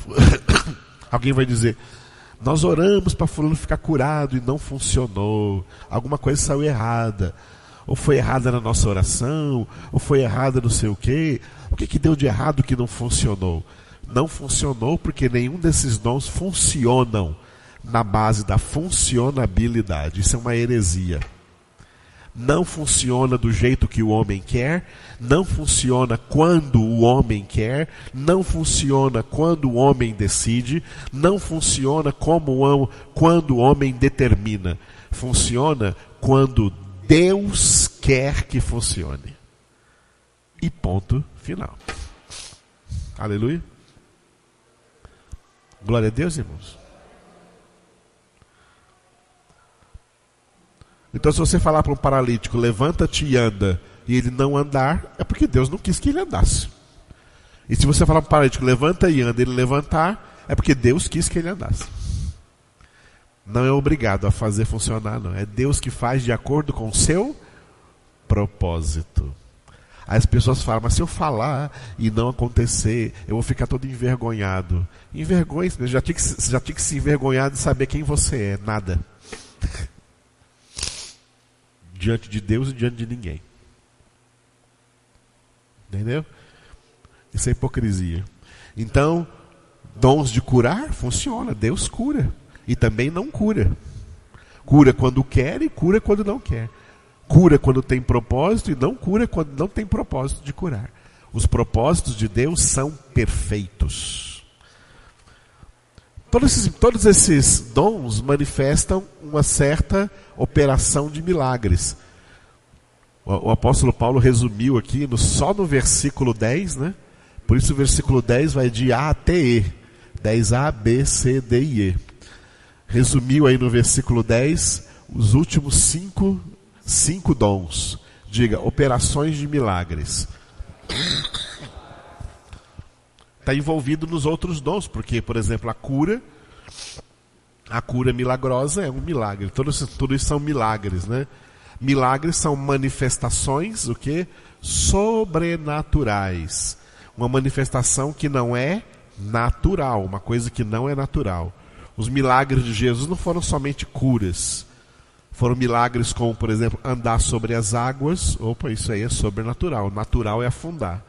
alguém vai dizer, nós oramos para fulano ficar curado e não funcionou. Alguma coisa saiu errada. Ou foi errada na nossa oração, ou foi errada não sei o quê. O que deu de errado que não funcionou? Não funcionou porque nenhum desses dons funcionam na base da funcionabilidade. Isso é uma heresia. Não funciona do jeito que o homem quer, não funciona quando o homem quer, não funciona quando o homem decide, não funciona quando o homem determina. Funciona quando Deus quer que funcione. E ponto final. Aleluia. Glória a Deus, irmãos. Então, se você falar para um paralítico, levanta-te e anda, e ele não andar, é porque Deus não quis que ele andasse. E se você falar para um paralítico, levanta e anda, e ele levantar, é porque Deus quis que ele andasse. Não é obrigado a fazer funcionar, não. É Deus que faz de acordo com o seu propósito. Aí as pessoas falam, mas se eu falar e não acontecer, eu vou ficar todo envergonhado. Envergonhe, você já tinha que se envergonhar de saber quem você é. Nada. Diante de Deus e diante de ninguém. Entendeu? Isso é hipocrisia. Então, dons de curar, funciona. Deus cura. E também não cura. Cura quando quer e cura quando não quer. Cura quando tem propósito e não cura quando não tem propósito de curar. Os propósitos de Deus são perfeitos. Todos esses dons manifestam uma certa operação de milagres. O apóstolo Paulo resumiu aqui só no versículo 10, né? Por isso o versículo 10 vai de A até E. 10A, B, C, D e E. Resumiu aí no versículo 10 os últimos cinco dons. Diga, operações de milagres. Está envolvido nos outros dons, porque, por exemplo, a cura milagrosa é um milagre. Tudo isso são milagres, né? Milagres são manifestações, o quê? Sobrenaturais. Uma manifestação que não é natural, uma coisa que não é natural. Os milagres de Jesus não foram somente curas. Foram milagres como, por exemplo, andar sobre as águas. Opa, isso aí é sobrenatural. Natural é afundar.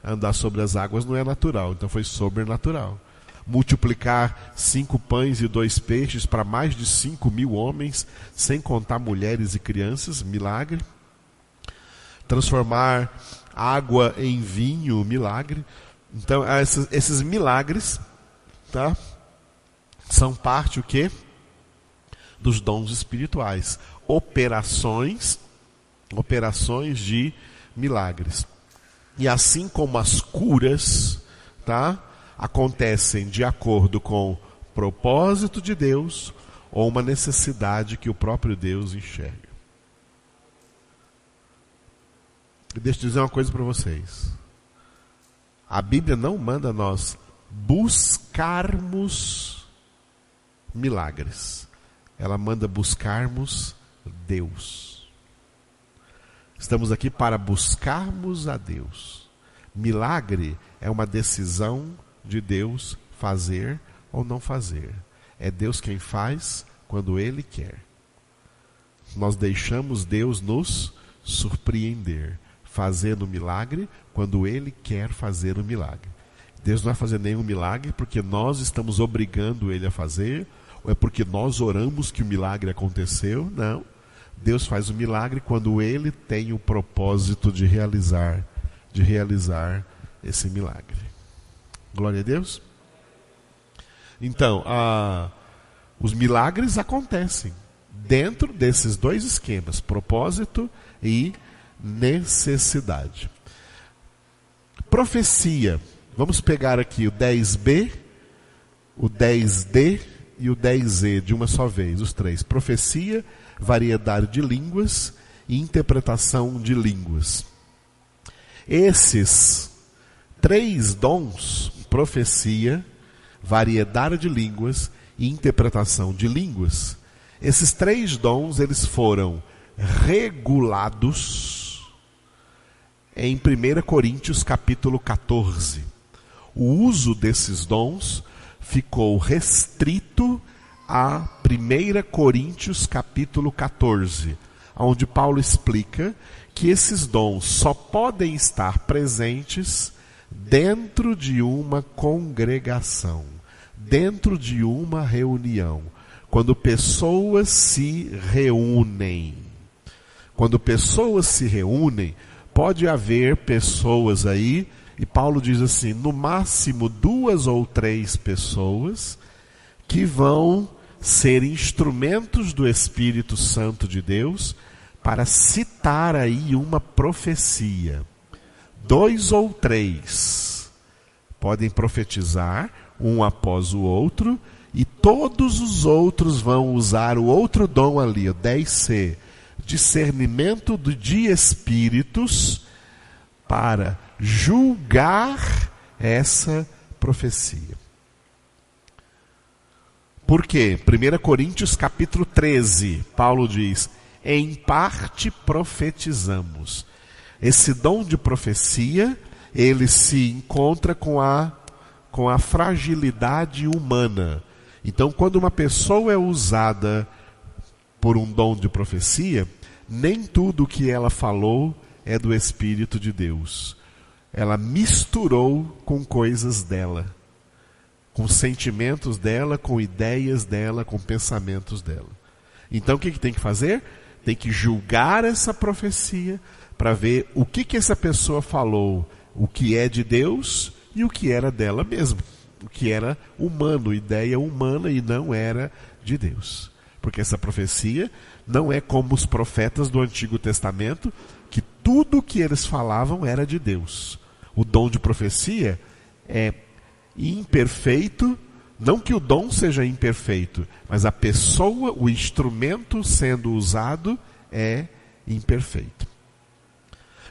Andar sobre as águas não é natural, então foi sobrenatural. Multiplicar 5 pães e 2 peixes para mais de 5.000 homens, sem contar mulheres e crianças, milagre. Transformar água em vinho, milagre. Então, esses milagres, tá? São parte o quê? Dos dons espirituais. Operações de milagres. E assim como as curas, tá? Acontecem de acordo com o propósito de Deus ou uma necessidade que o próprio Deus enxerga. E deixa eu dizer uma coisa para vocês. A Bíblia não manda nós buscarmos milagres. Ela manda buscarmos Deus. Estamos aqui para buscarmos a Deus. Milagre é uma decisão de Deus fazer ou não fazer. É Deus quem faz quando Ele quer. Nós deixamos Deus nos surpreender, fazendo o milagre quando Ele quer fazer o milagre. Deus não vai fazer nenhum milagre porque nós estamos obrigando Ele a fazer, ou é porque nós oramos que o milagre aconteceu. Não. Deus faz o milagre quando Ele tem o propósito de realizar esse milagre. Glória a Deus. Então, os milagres acontecem dentro desses dois esquemas, propósito e necessidade. Profecia. Vamos pegar aqui o 10B, o 10D e o 10E de uma só vez, os três. Profecia, variedade de línguas e interpretação de línguas. Esses 3 dons, profecia, variedade de línguas e interpretação de línguas, esses 3 dons eles foram regulados em 1 Coríntios capítulo 14. O uso desses dons ficou restrito a 1 Coríntios capítulo 14, onde Paulo explica que esses dons só podem estar presentes dentro de uma congregação, dentro de uma reunião, quando pessoas se reúnem. Quando pessoas se reúnem, pode haver pessoas aí, e Paulo diz assim, no máximo 2 ou 3 pessoas que vão ser instrumentos do Espírito Santo de Deus para citar aí uma profecia. 2 ou 3 podem profetizar, um após o outro, e todos os outros vão usar o outro dom ali, o 10C, discernimento de espíritos, para julgar essa profecia. Por quê? 1 Coríntios capítulo 13, Paulo diz, em parte profetizamos. Esse dom de profecia, ele se encontra com a fragilidade humana. Então, quando uma pessoa é usada por um dom de profecia, nem tudo que ela falou é do Espírito de Deus. Ela misturou com coisas dela, com sentimentos dela, com ideias dela, com pensamentos dela. Então o que tem que fazer? Tem que julgar essa profecia para ver o que essa pessoa falou, o que é de Deus e o que era dela mesma. o que era humano, ideia humana, e não era de Deus. Porque essa profecia não é como os profetas do Antigo Testamento, que tudo o que eles falavam era de Deus. O dom de profecia é imperfeito, não que o dom seja imperfeito, mas a pessoa, o instrumento sendo usado é imperfeito.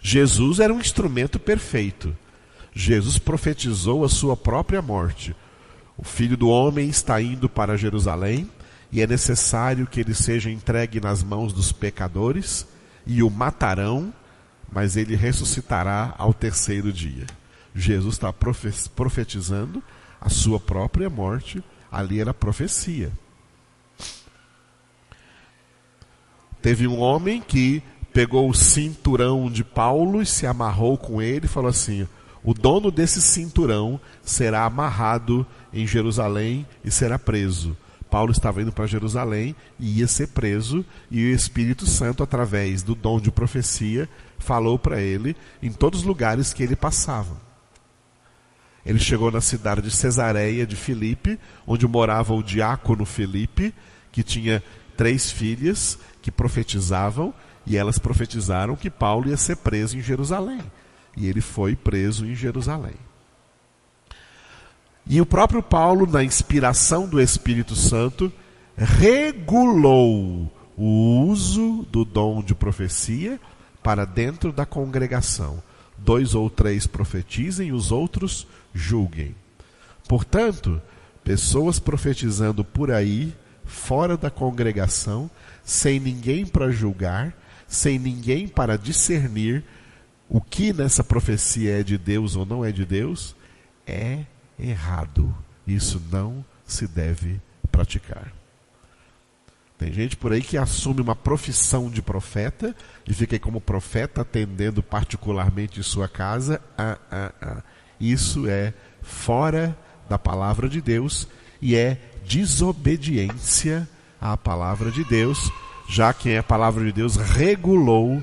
Jesus era um instrumento perfeito. Jesus profetizou a sua própria morte. O Filho do Homem está indo para Jerusalém e é necessário que ele seja entregue nas mãos dos pecadores e o matarão, mas ele ressuscitará ao terceiro dia. Jesus está profetizando a sua própria morte. Ali era profecia. Teve um homem que pegou o cinturão de Paulo e se amarrou com ele e falou assim: o dono desse cinturão será amarrado em Jerusalém e será preso. Paulo estava indo para Jerusalém e ia ser preso, e o Espírito Santo, através do dom de profecia, falou para ele em todos os lugares que ele passava. Ele chegou na cidade de Cesareia de Filipe, onde morava o diácono Filipe, que tinha 3 filhas que profetizavam, e elas profetizaram que Paulo ia ser preso em Jerusalém. E ele foi preso em Jerusalém. E o próprio Paulo, na inspiração do Espírito Santo, regulou o uso do dom de profecia para dentro da congregação. 2 ou 3 profetizem, os outros julguem. Portanto, pessoas profetizando por aí, fora da congregação, sem ninguém para julgar, sem ninguém para discernir o que nessa profecia é de Deus ou não é de Deus, é errado. Isso não se deve praticar. Tem gente por aí que assume uma profissão de profeta e fica aí como profeta atendendo particularmente em sua casa. Isso é fora da palavra de Deus e é desobediência à palavra de Deus, já que a palavra de Deus regulou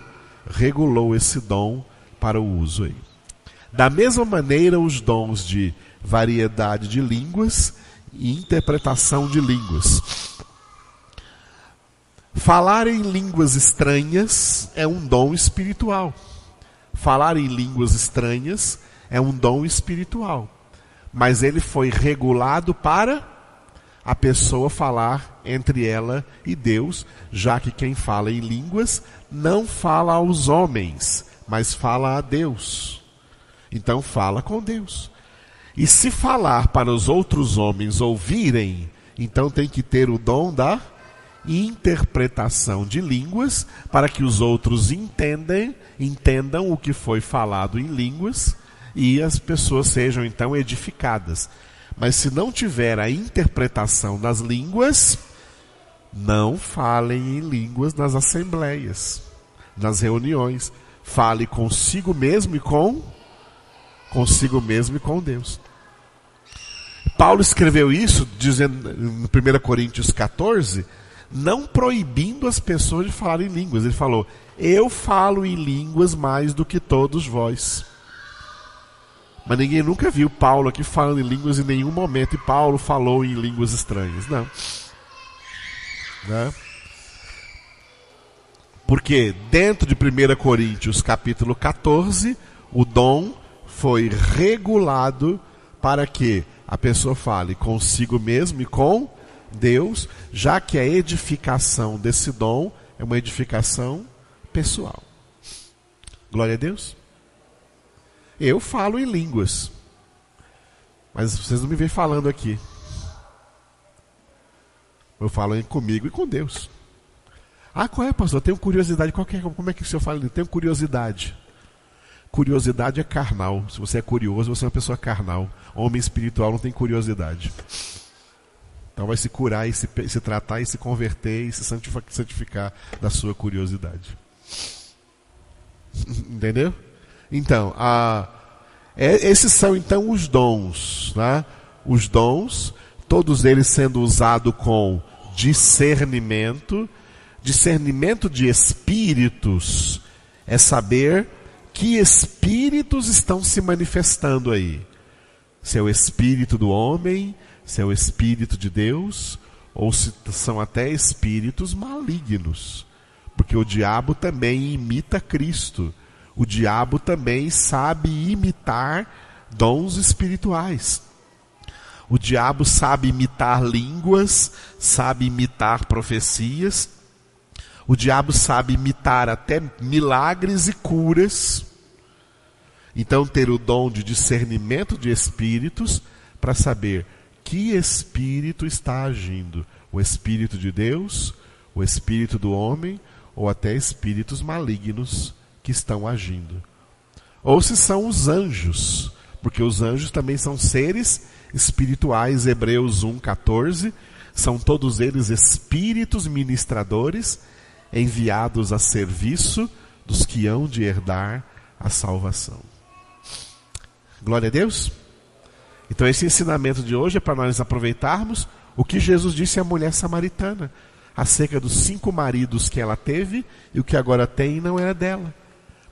esse dom para o uso aí. Da mesma maneira, os dons de variedade de línguas e interpretação de línguas. Falar em línguas estranhas é um dom espiritual. Falar em línguas estranhas é um dom espiritual. Mas ele foi regulado para a pessoa falar entre ela e Deus, já que quem fala em línguas não fala aos homens, mas fala a Deus. Então fala com Deus. E se falar para os outros homens ouvirem, então tem que ter o dom da interpretação de línguas, para que os outros entendam o que foi falado em línguas e as pessoas sejam então edificadas. Mas se não tiver a interpretação das línguas, não falem em línguas nas assembleias, nas reuniões. Fale consigo mesmo e com Deus. Paulo escreveu isso, dizendo em 1 Coríntios 14, não proibindo as pessoas de falar em línguas. Ele falou: eu falo em línguas mais do que todos vós. Mas ninguém nunca viu Paulo aqui falando em línguas em nenhum momento, e Paulo falou em línguas estranhas. Não. Porque dentro de 1 Coríntios capítulo 14, o dom foi regulado para que a pessoa fale consigo mesmo e com Deus, já que a edificação desse dom é uma edificação pessoal. Glória a Deus. Eu falo em línguas, mas vocês não me veem falando aqui. Eu falo comigo e com Deus. Qual é, pastor? Eu tenho curiosidade. Como é que o senhor fala? Eu tenho curiosidade. Curiosidade é carnal. Se você é curioso, você é uma pessoa carnal. Homem espiritual não tem curiosidade. Então vai se curar, e se tratar, e se converter, e se santificar da sua curiosidade. Entendeu? Então, esses são então os dons. Né? Os dons, todos eles sendo usados com discernimento. Discernimento de espíritos é saber que espíritos estão se manifestando aí. se é o espírito do homem, se é o espírito de Deus, ou se são até espíritos malignos. Porque o diabo também imita Cristo. O diabo também sabe imitar dons espirituais. O diabo sabe imitar línguas, sabe imitar profecias. O diabo sabe imitar até milagres e curas. Então, ter o dom de discernimento de espíritos para saber que espírito está agindo. O espírito de Deus, o espírito do homem, ou até espíritos malignos que estão agindo. Ou se são os anjos, porque os anjos também são seres espirituais. Hebreus 1,14, são todos eles espíritos ministradores enviados a serviço dos que hão de herdar a salvação. Glória a Deus. Então esse ensinamento de hoje é para nós aproveitarmos o que Jesus disse à mulher samaritana, acerca dos 5 maridos que ela teve e o que agora tem não era dela.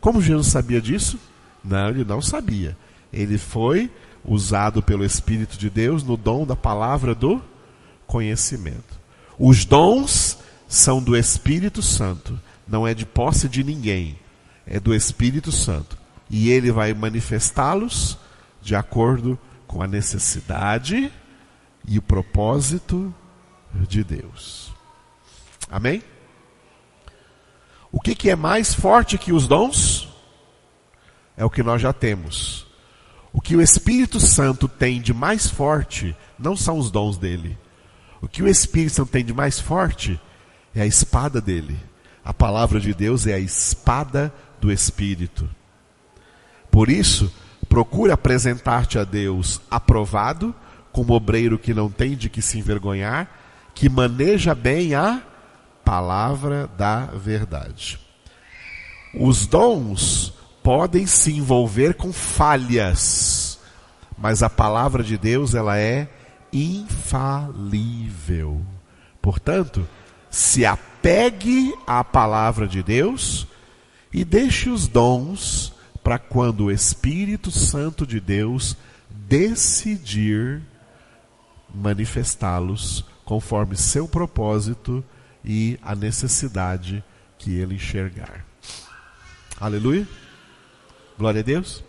Como Jesus sabia disso? Não, ele não sabia. Ele foi usado pelo Espírito de Deus no dom da palavra do conhecimento. Os dons são do Espírito Santo, não é de posse de ninguém, é do Espírito Santo. E ele vai manifestá-los de acordo com a necessidade e o propósito de Deus. Amém? O que é mais forte que os dons? É o que nós já temos. O que o Espírito Santo tem de mais forte não são os dons dele. O que o Espírito Santo tem de mais forte é a espada dele. A palavra de Deus é a espada do Espírito. Por isso, procura apresentar-te a Deus aprovado, como obreiro que não tem de que se envergonhar, que maneja bem a palavra da verdade. Os dons podem se envolver com falhas, mas a palavra de Deus, ela é infalível. Portanto, se apegue à palavra de Deus e deixe os dons para quando o Espírito Santo de Deus decidir manifestá-los conforme seu propósito e a necessidade que ele enxergar. Aleluia. Glória a Deus.